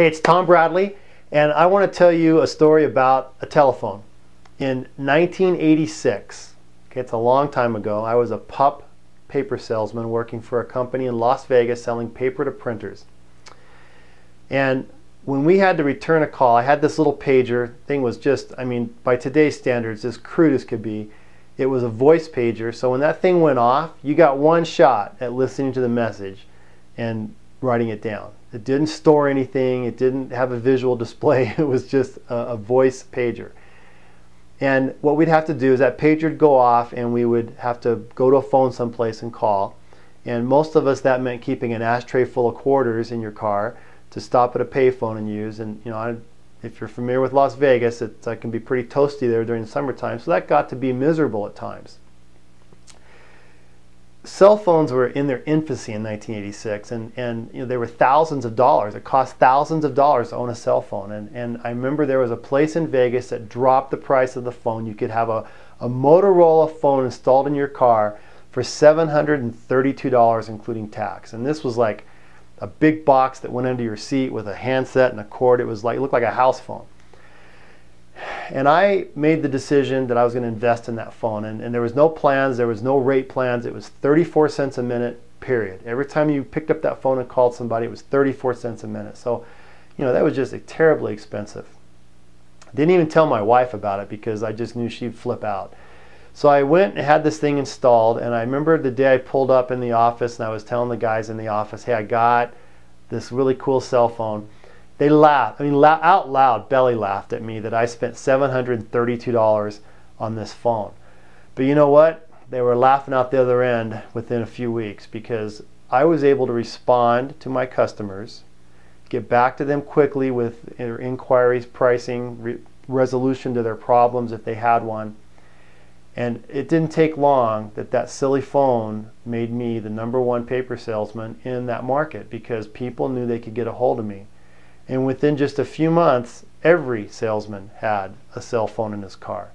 Hey, it's Tom Bradley, and I want to tell you a story about a telephone. In 1986, okay, it's a long time ago, I was a pup paper salesman working for a company in Las Vegas selling paper to printers. And when we had to return a call, I had this little pager. Thing was just, I mean, by today's standards, as crude as could be. It was a voice pager, so when that thing went off, you got one shot at listening to the message and writing it down. It didn't store anything, it didn't have a visual display, it was just a voice pager. And what we'd have to do is that pager would go off and we would have to go to a phone someplace and call. And most of us, that meant keeping an ashtray full of quarters in your car to stop at a payphone and use. And you know, if you're familiar with Las Vegas, it can be pretty toasty there during the summertime, so that got to be miserable at times. Cell phones were in their infancy in 1986, and you know, they were thousands of dollars. It cost thousands of dollars to own a cell phone. And I remember there was a place in Vegas that dropped the price of the phone. You could have a Motorola phone installed in your car for $732, including tax. And this was like a big box that went under your seat with a handset and a cord. It was like, it looked like a house phone. And I made the decision that I was going to invest in that phone, and there was no plans, there was no rate plans. It was 34 cents a minute, period. Every time you picked up that phone and called somebody, it was 34 cents a minute. So, you know, that was just terribly expensive. Didn't even tell my wife about it because I just knew she'd flip out. So I went and had this thing installed, and I remember the day I pulled up in the office and I was telling the guys in the office, hey, I got this really cool cell phone. They laughed, I mean, out loud, belly laughed at me that I spent $732 on this phone. But you know what? They were laughing out the other end within a few weeks because I was able to respond to my customers, get back to them quickly with their inquiries, pricing, resolution to their problems if they had one. And it didn't take long that silly phone made me the #1 paper salesman in that market because people knew they could get a hold of me. And within just a few months, every salesman had a cell phone in his car.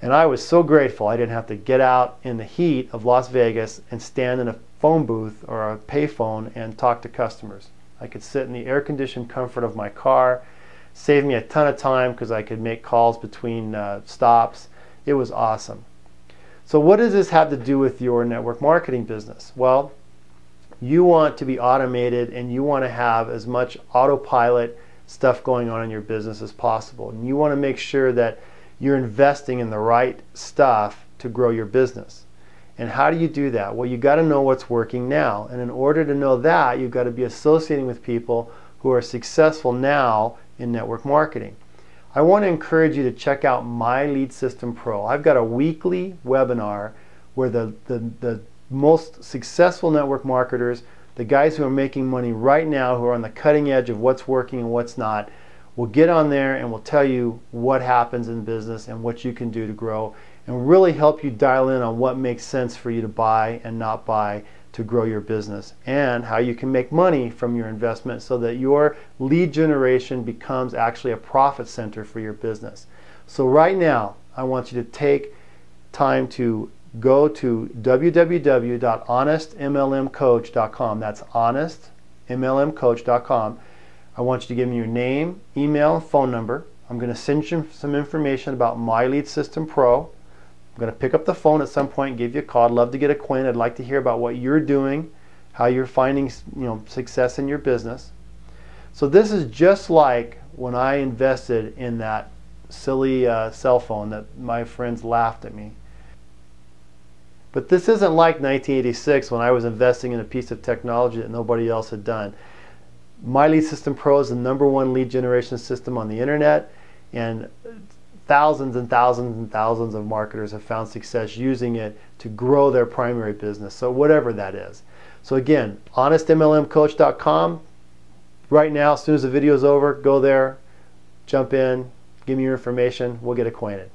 And I was so grateful I didn't have to get out in the heat of Las Vegas and stand in a phone booth or a payphone and talk to customers. I could sit in the air-conditioned comfort of my car, saved me a ton of time because I could make calls between stops. It was awesome. So what does this have to do with your network marketing business? Well, you want to be automated and you want to have as much autopilot stuff going on in your business as possible. And you want to make sure that you're investing in the right stuff to grow your business. And how do you do that? Well, you got to know what's working now. And in order to know that, you've got to be associating with people who are successful now in network marketing. I want to encourage you to check out My Lead System Pro. I've got a weekly webinar where the most successful network marketers, the guys who are making money right now, who are on the cutting edge of what's working and what's not, will get on there and will tell you what happens in business and what you can do to grow and really help you dial in on what makes sense for you to buy and not buy to grow your business, and how you can make money from your investment so that your lead generation becomes actually a profit center for your business. So right now, I want you to take time to go to www.honestmlmcoach.com. That's honestmlmcoach.com. I want you to give me your name, email, and phone number. I'm going to send you some information about My Lead System Pro. I'm going to pick up the phone at some point and give you a call. I'd love to get acquainted. I'd like to hear about what you're doing, how you're finding, success in your business. So this is just like when I invested in that silly cell phone that my friends laughed at me. But this isn't like 1986 when I was investing in a piece of technology that nobody else had done. My Lead System Pro is the #1 lead generation system on the internet, and thousands and thousands and thousands of marketers have found success using it to grow their primary business, so whatever that is. So again, honestmlmcoach.com. Right now, as soon as the video is over, go there, jump in, give me your information, we'll get acquainted.